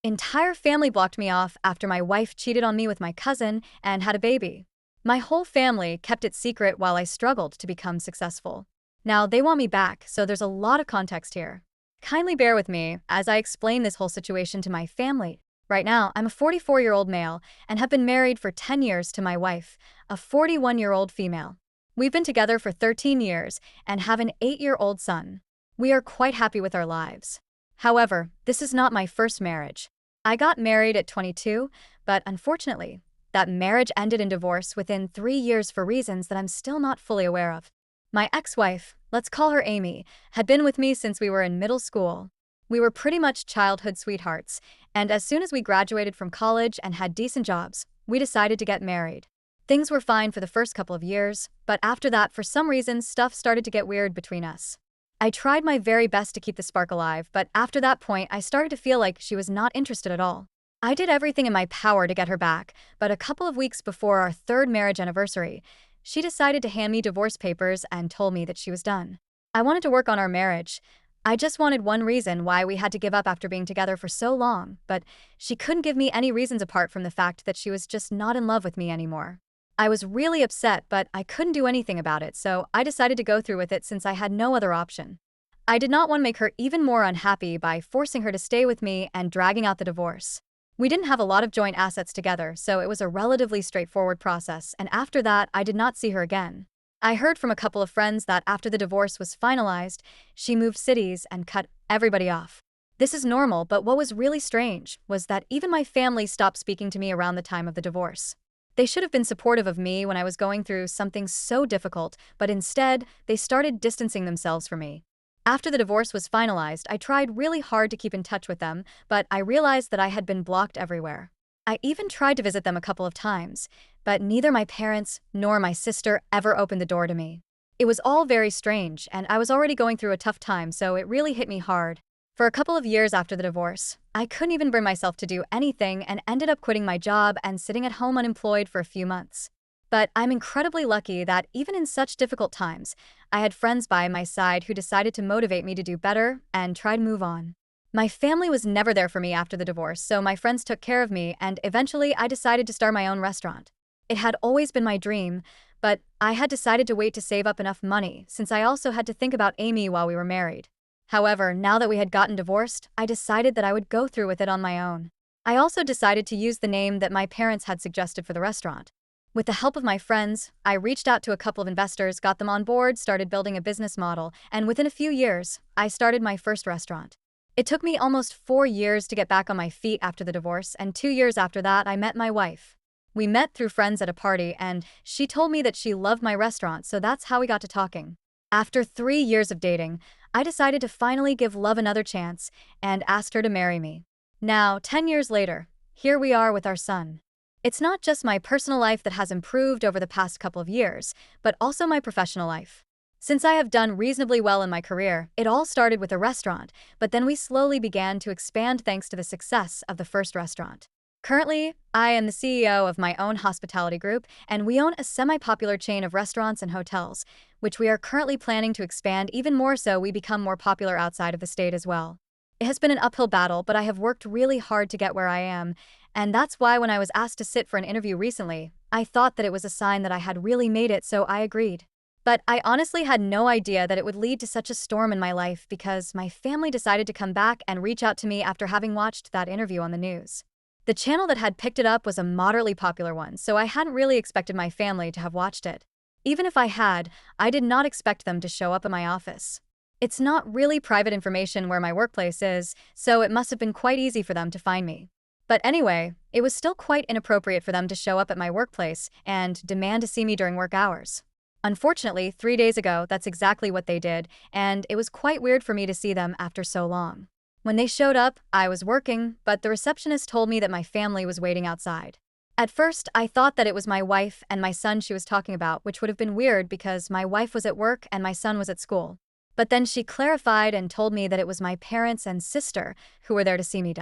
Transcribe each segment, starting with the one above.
entire family blocked me off after my wife cheated on me with my cousin and had a baby. My whole family kept it secret while I struggled to become successful. Now they want me back, so there's a lot of context here. Kindly bear with me as I explain this whole situation to my family. Right now, I'm a 44-year-old male and have been married for 10 years to my wife, a 41-year-old female. We've been together for 13 years and have an 8-year-old son. We are quite happy with our lives. However, this is not my first marriage. I got married at 22, but unfortunately, that marriage ended in divorce within 3 years for reasons that I'm still not fully aware of. My ex-wife, let's call her Amy, had been with me since we were in middle school. We were pretty much childhood sweethearts, and as soon as we graduated from college and had decent jobs, we decided to get married. Things were fine for the first couple of years, but after that, for some reason, stuff started to get weird between us. I tried my very best to keep the spark alive, but after that point, I started to feel like she was not interested at all. I did everything in my power to get her back, but a couple of weeks before our third marriage anniversary, she decided to hand me divorce papers and told me that she was done. I wanted to work on our marriage. I just wanted one reason why we had to give up after being together for so long, but she couldn't give me any reasons apart from the fact that she was just not in love with me anymore. I was really upset, but I couldn't do anything about it, so I decided to go through with it since I had no other option. I did not want to make her even more unhappy by forcing her to stay with me and dragging out the divorce. We didn't have a lot of joint assets together, so it was a relatively straightforward process, and after that, I did not see her again. I heard from a couple of friends that after the divorce was finalized, she moved cities and cut everybody off. This is normal, but what was really strange was that even my family stopped speaking to me around the time of the divorce. They should have been supportive of me when I was going through something so difficult, but instead, they started distancing themselves from me. After the divorce was finalized, I tried really hard to keep in touch with them, but I realized that I had been blocked everywhere. I even tried to visit them a couple of times, but neither my parents nor my sister ever opened the door to me. It was all very strange, and I was already going through a tough time, so it really hit me hard. For a couple of years after the divorce, I couldn't even bring myself to do anything and ended up quitting my job and sitting at home unemployed for a few months. But I'm incredibly lucky that even in such difficult times, I had friends by my side who decided to motivate me to do better and try to move on. My family was never there for me after the divorce, so my friends took care of me, and eventually I decided to start my own restaurant. It had always been my dream, but I had decided to wait to save up enough money since I also had to think about Amy while we were married. However, now that we had gotten divorced, I decided that I would go through with it on my own. I also decided to use the name that my parents had suggested for the restaurant. With the help of my friends, I reached out to a couple of investors, got them on board, started building a business model, and within a few years, I started my first restaurant. It took me almost 4 years to get back on my feet after the divorce, and 2 years after that, I met my wife. We met through friends at a party, and she told me that she loved my restaurant, so that's how we got to talking. After 3 years of dating, I decided to finally give love another chance and asked her to marry me. Now, 10 years later, here we are with our son. It's not just my personal life that has improved over the past couple of years, but also my professional life. Since I have done reasonably well in my career, it all started with a restaurant, but then we slowly began to expand thanks to the success of the first restaurant. Currently, I am the CEO of my own hospitality group, and we own a semi-popular chain of restaurants and hotels, which we are currently planning to expand even more so we become more popular outside of the state as well. It has been an uphill battle, but I have worked really hard to get where I am, and that's why when I was asked to sit for an interview recently, I thought that it was a sign that I had really made it, so I agreed. But I honestly had no idea that it would lead to such a storm in my life because my family decided to come back and reach out to me after having watched that interview on the news. The channel that had picked it up was a moderately popular one, so I hadn't really expected my family to have watched it. Even if I had, I did not expect them to show up at my office. It's not really private information where my workplace is, so it must have been quite easy for them to find me. But anyway, it was still quite inappropriate for them to show up at my workplace and demand to see me during work hours. Unfortunately, 3 days ago, that's exactly what they did, and it was quite weird for me to see them after so long. When they showed up, I was working, but the receptionist told me that my family was waiting outside. At first, I thought that it was my wife and my son she was talking about, which would have been weird because my wife was at work and my son was at school. But then she clarified and told me that it was my parents and sister who were there to see me.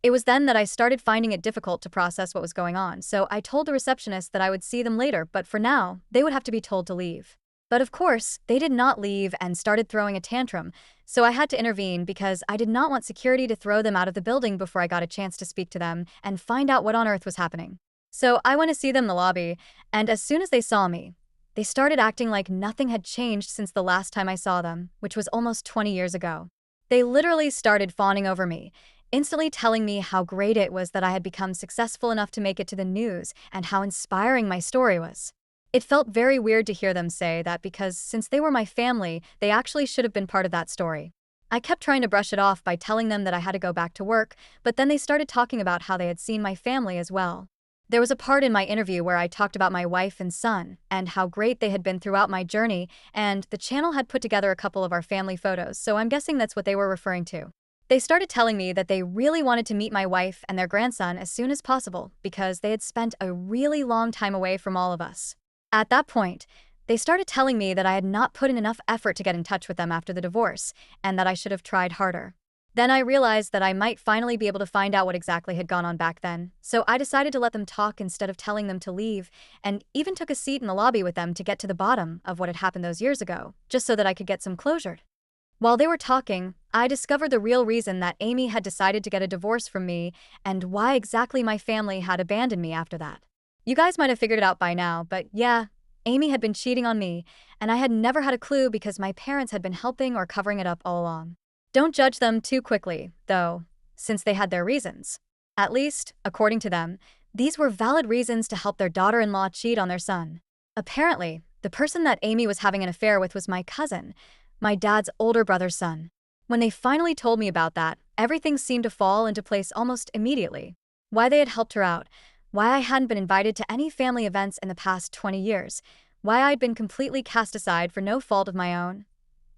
It was then that I started finding it difficult to process what was going on, so I told the receptionist that I would see them later, but for now, they would have to be told to leave. But of course, they did not leave and started throwing a tantrum, so I had to intervene because I did not want security to throw them out of the building before I got a chance to speak to them and find out what on earth was happening. So I went to see them in the lobby, and as soon as they saw me, they started acting like nothing had changed since the last time I saw them, which was almost 20 years ago. They literally started fawning over me, instantly telling me how great it was that I had become successful enough to make it to the news and how inspiring my story was. It felt very weird to hear them say that because since they were my family, they actually should have been part of that story. I kept trying to brush it off by telling them that I had to go back to work, but then they started talking about how they had seen my family as well. There was a part in my interview where I talked about my wife and son and how great they had been throughout my journey, and the channel had put together a couple of our family photos, so I'm guessing that's what they were referring to. They started telling me that they really wanted to meet my wife and their grandson as soon as possible because they had spent a really long time away from all of us. At that point, they started telling me that I had not put in enough effort to get in touch with them after the divorce, and that I should have tried harder. Then I realized that I might finally be able to find out what exactly had gone on back then, so I decided to let them talk instead of telling them to leave, and even took a seat in the lobby with them to get to the bottom of what had happened those years ago, just so that I could get some closure. While they were talking, I discovered the real reason that Amy had decided to get a divorce from me and why exactly my family had abandoned me after that. You guys might have figured it out by now, but yeah, Amy had been cheating on me, and I had never had a clue because my parents had been helping or covering it up all along. Don't judge them too quickly, though, since they had their reasons. At least, according to them, these were valid reasons to help their daughter-in-law cheat on their son. Apparently, the person that Amy was having an affair with was my cousin, my dad's older brother's son. When they finally told me about that, everything seemed to fall into place almost immediately. Why they had helped her out, why I hadn't been invited to any family events in the past 20 years, why I'd been completely cast aside for no fault of my own,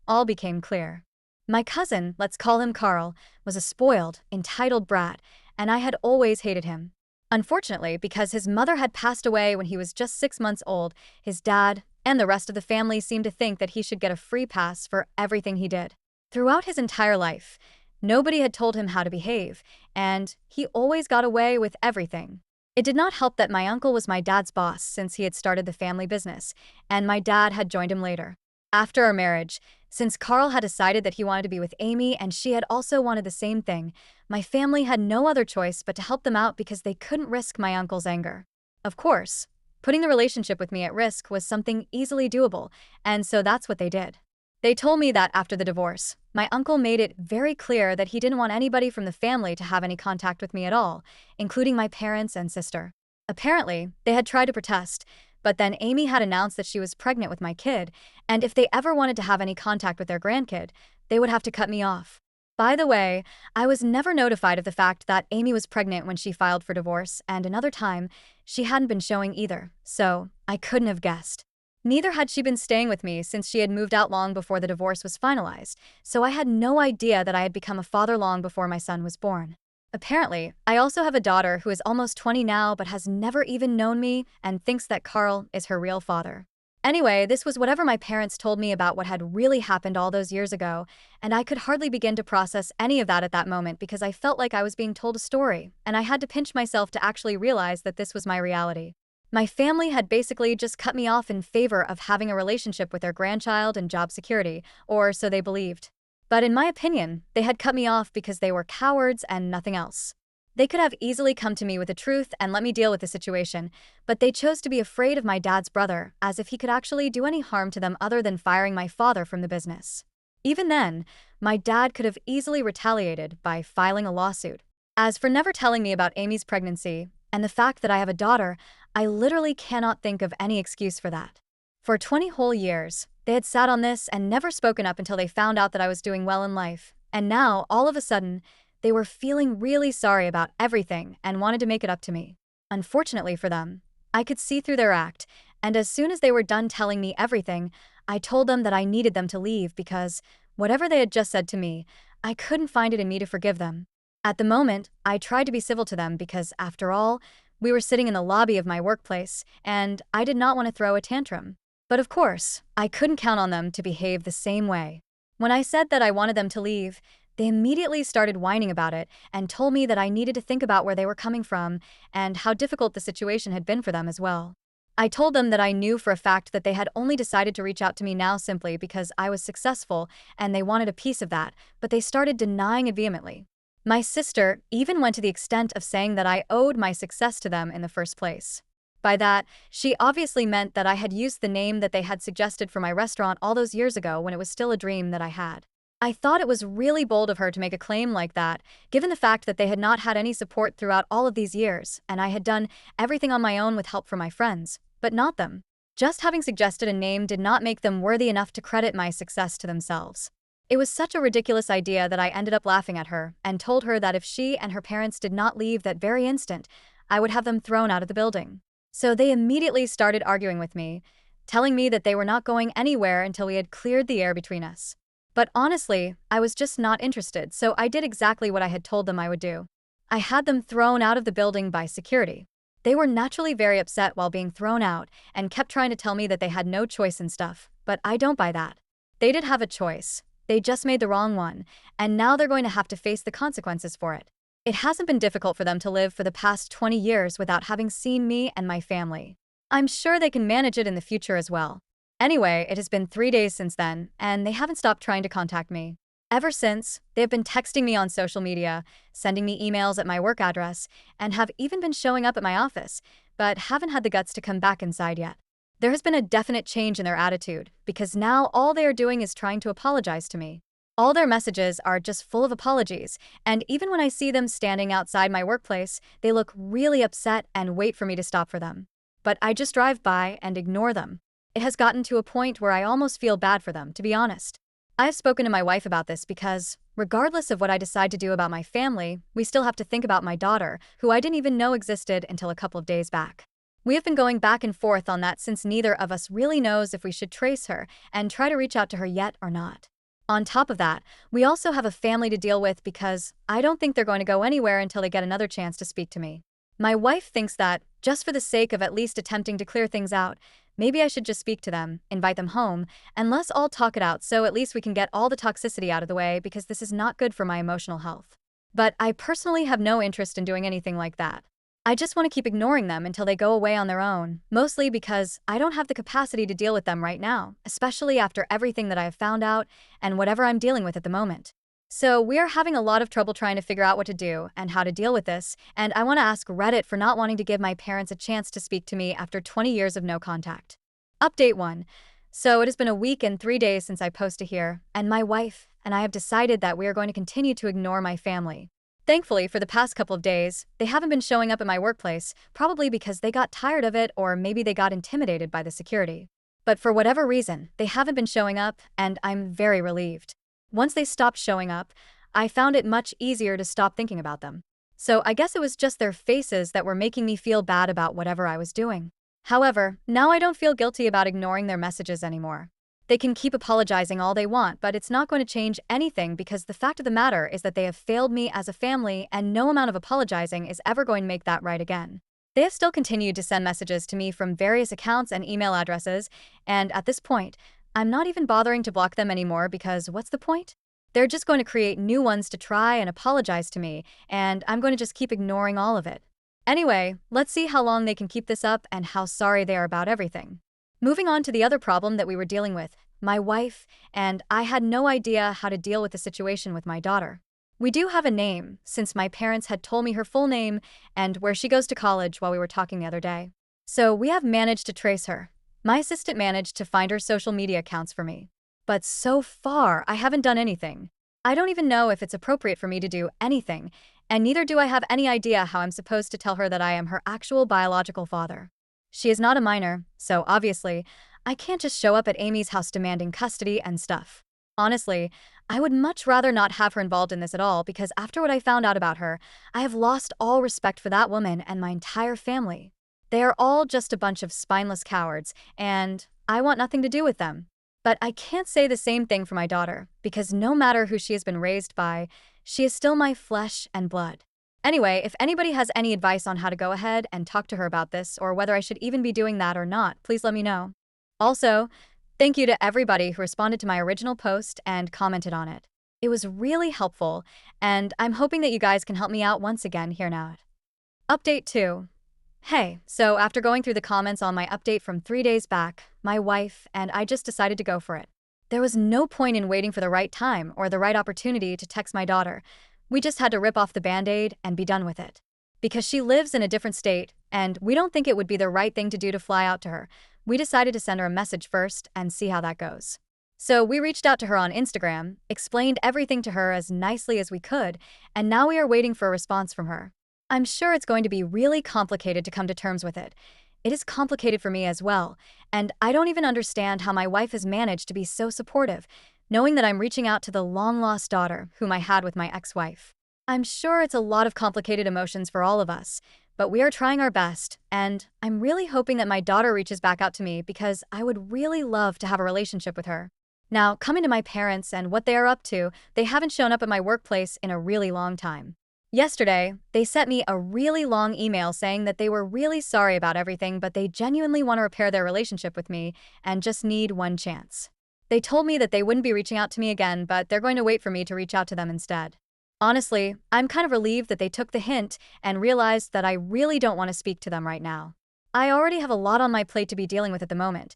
all became clear. My cousin, let's call him Carl, was a spoiled, entitled brat, and I had always hated him. Unfortunately, because his mother had passed away when he was just 6 months old, his dad and the rest of the family seemed to think that he should get a free pass for everything he did. Throughout his entire life, nobody had told him how to behave, and he always got away with everything. It did not help that my uncle was my dad's boss since he had started the family business, and my dad had joined him later. After our marriage, since Carl had decided that he wanted to be with Amy and she had also wanted the same thing, my family had no other choice but to help them out because they couldn't risk my uncle's anger. Of course, putting the relationship with me at risk was something easily doable, and so that's what they did. They told me that after the divorce, my uncle made it very clear that he didn't want anybody from the family to have any contact with me at all, including my parents and sister. Apparently, they had tried to protest, but then Amy had announced that she was pregnant with my kid, and if they ever wanted to have any contact with their grandkid, they would have to cut me off. By the way, I was never notified of the fact that Amy was pregnant when she filed for divorce, and another time, she hadn't been showing either, so I couldn't have guessed. Neither had she been staying with me since she had moved out long before the divorce was finalized, so I had no idea that I had become a father long before my son was born. Apparently, I also have a daughter who is almost 20 now but has never even known me and thinks that Carl is her real father. Anyway, this was whatever my parents told me about what had really happened all those years ago, and I could hardly begin to process any of that at that moment because I felt like I was being told a story, and I had to pinch myself to actually realize that this was my reality. My family had basically just cut me off in favor of having a relationship with their grandchild and job security, or so they believed. But in my opinion, they had cut me off because they were cowards and nothing else. They could have easily come to me with the truth and let me deal with the situation, but they chose to be afraid of my dad's brother, as if he could actually do any harm to them other than firing my father from the business. Even then, my dad could have easily retaliated by filing a lawsuit. As for never telling me about Amy's pregnancy, and the fact that I have a daughter, I literally cannot think of any excuse for that. For 20 whole years, they had sat on this and never spoken up until they found out that I was doing well in life. And now, all of a sudden, they were feeling really sorry about everything and wanted to make it up to me. Unfortunately for them, I could see through their act, and as soon as they were done telling me everything, I told them that I needed them to leave because, whatever they had just said to me, I couldn't find it in me to forgive them. At the moment, I tried to be civil to them because, after all, we were sitting in the lobby of my workplace, and I did not want to throw a tantrum. But of course, I couldn't count on them to behave the same way. When I said that I wanted them to leave, they immediately started whining about it and told me that I needed to think about where they were coming from and how difficult the situation had been for them as well. I told them that I knew for a fact that they had only decided to reach out to me now simply because I was successful and they wanted a piece of that, but they started denying it vehemently. My sister even went to the extent of saying that I owed my success to them in the first place. By that, she obviously meant that I had used the name that they had suggested for my restaurant all those years ago when it was still a dream that I had. I thought it was really bold of her to make a claim like that, given the fact that they had not had any support throughout all of these years, and I had done everything on my own with help from my friends, but not them. Just having suggested a name did not make them worthy enough to credit my success to themselves. It was such a ridiculous idea that I ended up laughing at her and told her that if she and her parents did not leave that very instant, I would have them thrown out of the building. So they immediately started arguing with me, telling me that they were not going anywhere until we had cleared the air between us. But honestly, I was just not interested, so I did exactly what I had told them I would do. I had them thrown out of the building by security. They were naturally very upset while being thrown out and kept trying to tell me that they had no choice and stuff, but I don't buy that. They did have a choice. They just made the wrong one, and now they're going to have to face the consequences for it. It hasn't been difficult for them to live for the past 20 years without having seen me and my family. I'm sure they can manage it in the future as well. Anyway, it has been 3 days since then, and they haven't stopped trying to contact me. Ever since, they have been texting me on social media, sending me emails at my work address, and have even been showing up at my office, but haven't had the guts to come back inside yet. There has been a definite change in their attitude, because now all they are doing is trying to apologize to me. All their messages are just full of apologies, and even when I see them standing outside my workplace, they look really upset and wait for me to stop for them. But I just drive by and ignore them. It has gotten to a point where I almost feel bad for them, to be honest. I have spoken to my wife about this because, regardless of what I decide to do about my family, we still have to think about my daughter, who I didn't even know existed until a couple of days back. We have been going back and forth on that since neither of us really knows if we should trace her and try to reach out to her yet or not. On top of that, we also have a family to deal with because I don't think they're going to go anywhere until they get another chance to speak to me. My wife thinks that, just for the sake of at least attempting to clear things out, maybe I should just speak to them, invite them home, and let's all talk it out so at least we can get all the toxicity out of the way because this is not good for my emotional health. But I personally have no interest in doing anything like that. I just want to keep ignoring them until they go away on their own, mostly because I don't have the capacity to deal with them right now, especially after everything that I have found out and whatever I'm dealing with at the moment. So we are having a lot of trouble trying to figure out what to do and how to deal with this, and I want to ask Reddit for not wanting to give my parents a chance to speak to me after 20 years of no contact. Update 1. So it has been a week and 3 days since I posted here, and my wife and I have decided that we are going to continue to ignore my family. Thankfully, for the past couple of days, they haven't been showing up at my workplace, probably because they got tired of it or maybe they got intimidated by the security. But for whatever reason, they haven't been showing up, and I'm very relieved. Once they stopped showing up, I found it much easier to stop thinking about them. So I guess it was just their faces that were making me feel bad about whatever I was doing. However, now I don't feel guilty about ignoring their messages anymore. They can keep apologizing all they want, but it's not going to change anything because the fact of the matter is that they have failed me as a family and no amount of apologizing is ever going to make that right again. They have still continued to send messages to me from various accounts and email addresses, and at this point, I'm not even bothering to block them anymore because what's the point? They're just going to create new ones to try and apologize to me, and I'm going to just keep ignoring all of it. Anyway, let's see how long they can keep this up and how sorry they are about everything. Moving on to the other problem that we were dealing with, my wife and I had no idea how to deal with the situation with my daughter. We do have a name, since my parents had told me her full name and where she goes to college while we were talking the other day. So we have managed to trace her. My assistant managed to find her social media accounts for me. But so far, I haven't done anything. I don't even know if it's appropriate for me to do anything, and neither do I have any idea how I'm supposed to tell her that I am her actual biological father. She is not a minor, so obviously, I can't just show up at Amy's house demanding custody and stuff. Honestly, I would much rather not have her involved in this at all because after what I found out about her, I have lost all respect for that woman and my entire family. They are all just a bunch of spineless cowards, and I want nothing to do with them. But I can't say the same thing for my daughter, because no matter who she has been raised by, she is still my flesh and blood. Anyway, if anybody has any advice on how to go ahead and talk to her about this, or whether I should even be doing that or not, please let me know. Also, thank you to everybody who responded to my original post and commented on it. It was really helpful, and I'm hoping that you guys can help me out once again here now. Update 2. Hey, so after going through the comments on my update from 3 days back, my wife and I just decided to go for it. There was no point in waiting for the right time or the right opportunity to text my daughter. We just had to rip off the band-aid and be done with it. Because she lives in a different state, and we don't think it would be the right thing to do to fly out to her, we decided to send her a message first and see how that goes. So we reached out to her on Instagram, explained everything to her as nicely as we could, and now we are waiting for a response from her. I'm sure it's going to be really complicated to come to terms with it. It is complicated for me as well, and I don't even understand how my wife has managed to be so supportive, knowing that I'm reaching out to the long-lost daughter whom I had with my ex-wife. I'm sure it's a lot of complicated emotions for all of us, but we are trying our best, and I'm really hoping that my daughter reaches back out to me because I would really love to have a relationship with her. Now, coming to my parents and what they are up to, they haven't shown up at my workplace in a really long time. Yesterday, they sent me a really long email saying that they were really sorry about everything, but they genuinely want to repair their relationship with me and just need one chance. They told me that they wouldn't be reaching out to me again, but they're going to wait for me to reach out to them instead. Honestly, I'm kind of relieved that they took the hint and realized that I really don't want to speak to them right now. I already have a lot on my plate to be dealing with at the moment.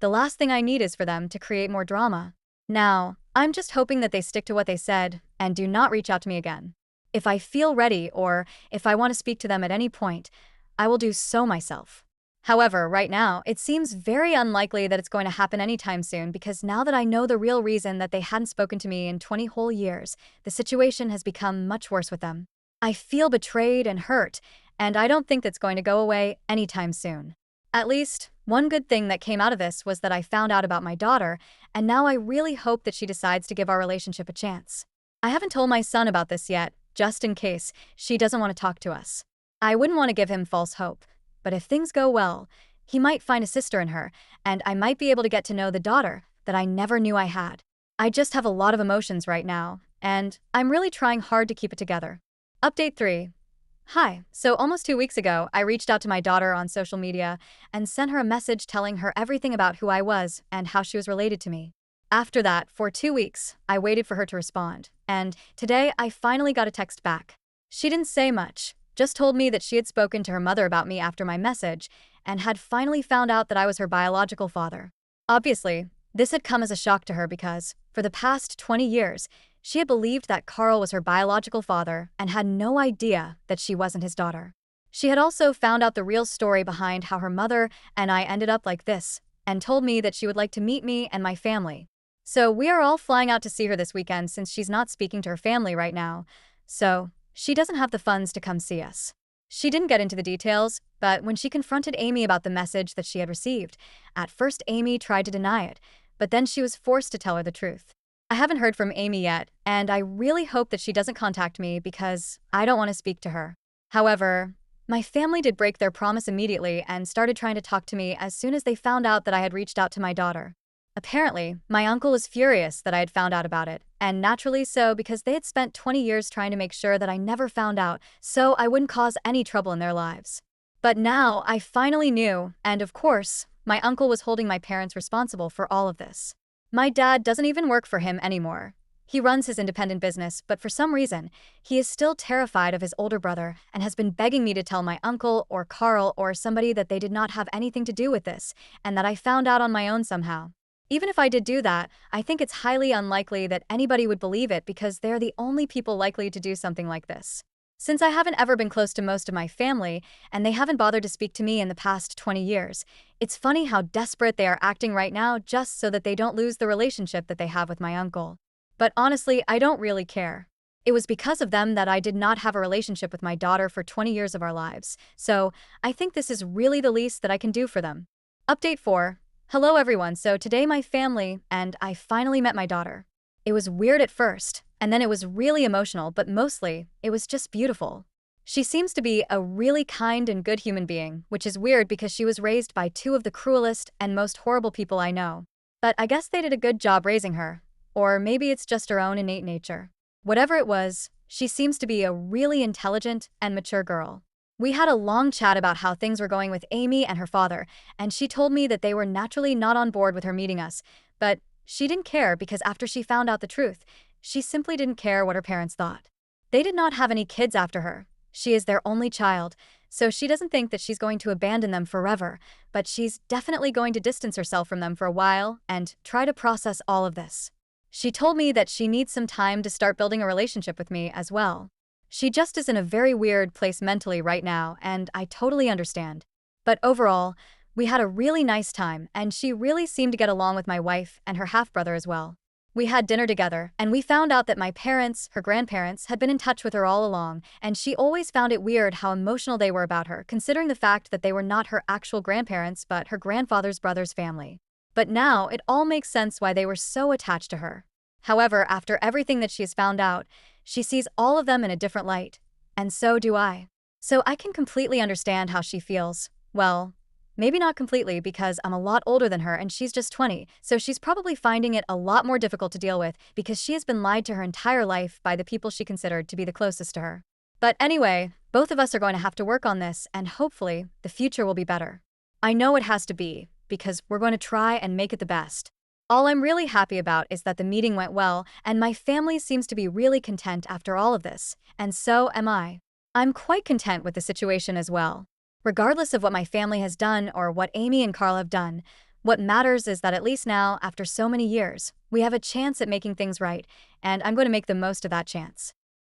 The last thing I need is for them to create more drama. Now, I'm just hoping that they stick to what they said and do not reach out to me again. If I feel ready or if I want to speak to them at any point, I will do so myself. However, right now, it seems very unlikely that it's going to happen anytime soon because now that I know the real reason that they hadn't spoken to me in 20 whole years, the situation has become much worse with them. I feel betrayed and hurt, and I don't think that's going to go away anytime soon. At least, one good thing that came out of this was that I found out about my daughter, and now I really hope that she decides to give our relationship a chance. I haven't told my son about this yet, just in case she doesn't want to talk to us. I wouldn't want to give him false hope, but if things go well, he might find a sister in her, and I might be able to get to know the daughter that I never knew I had. I just have a lot of emotions right now, and I'm really trying hard to keep it together. Update 3. Hi, so almost 2 weeks ago, I reached out to my daughter on social media and sent her a message telling her everything about who I was and how she was related to me. After that, for 2 weeks, I waited for her to respond, and today I finally got a text back. She didn't say much, just told me that she had spoken to her mother about me after my message and had finally found out that I was her biological father. Obviously, this had come as a shock to her because, for the past 20 years, she had believed that Carl was her biological father and had no idea that she wasn't his daughter. She had also found out the real story behind how her mother and I ended up like this, and told me that she would like to meet me and my family. So we are all flying out to see her this weekend since she's not speaking to her family right now, so she doesn't have the funds to come see us. She didn't get into the details, but when she confronted Amy about the message that she had received, at first Amy tried to deny it, but then she was forced to tell her the truth. I haven't heard from Amy yet, and I really hope that she doesn't contact me because I don't want to speak to her. However, my family did break their promise immediately and started trying to talk to me as soon as they found out that I had reached out to my daughter. Apparently, my uncle was furious that I had found out about it, and naturally so because they had spent 20 years trying to make sure that I never found out so I wouldn't cause any trouble in their lives. But now I finally knew, and of course, my uncle was holding my parents responsible for all of this. My dad doesn't even work for him anymore. He runs his independent business, but for some reason, he is still terrified of his older brother and has been begging me to tell my uncle or Carl or somebody that they did not have anything to do with this and that I found out on my own somehow. Even if I did do that, I think it's highly unlikely that anybody would believe it because they're the only people likely to do something like this. Since I haven't ever been close to most of my family, and they haven't bothered to speak to me in the past 20 years, it's funny how desperate they are acting right now just so that they don't lose the relationship that they have with my uncle. But honestly, I don't really care. It was because of them that I did not have a relationship with my daughter for 20 years of our lives, so I think this is really the least that I can do for them. Update 4. Hello everyone, so today my family and I finally met my daughter. It was weird at first, and then it was really emotional, but mostly, it was just beautiful. She seems to be a really kind and good human being, which is weird because she was raised by two of the cruelest and most horrible people I know. But I guess they did a good job raising her, or maybe it's just her own innate nature. Whatever it was, she seems to be a really intelligent and mature girl. We had a long chat about how things were going with Amy and her father, and she told me that they were naturally not on board with her meeting us, but she didn't care because after she found out the truth, she simply didn't care what her parents thought. They did not have any kids after her. She is their only child, so she doesn't think that she's going to abandon them forever, but she's definitely going to distance herself from them for a while and try to process all of this. She told me that she needs some time to start building a relationship with me as well. She just is in a very weird place mentally right now, and I totally understand. But overall, we had a really nice time, and she really seemed to get along with my wife and her half-brother as well. We had dinner together, and we found out that my parents, her grandparents, had been in touch with her all along, and she always found it weird how emotional they were about her, considering the fact that they were not her actual grandparents but her grandfather's brother's family. But now it all makes sense why they were so attached to her. However, after everything that she has found out, she sees all of them in a different light. And so do I. So I can completely understand how she feels. Well, maybe not completely because I'm a lot older than her and she's just 20, so she's probably finding it a lot more difficult to deal with because she has been lied to her entire life by the people she considered to be the closest to her. But anyway, both of us are going to have to work on this and hopefully the future will be better. I know it has to be because we're going to try and make it the best. All I'm really happy about is that the meeting went well and my family seems to be really content after all of this, and so am I. I'm quite content with the situation as well. Regardless of what my family has done or what Amy and Carl have done, what matters is that at least now, after so many years, we have a chance at making things right, and I'm going to make the most of that chance.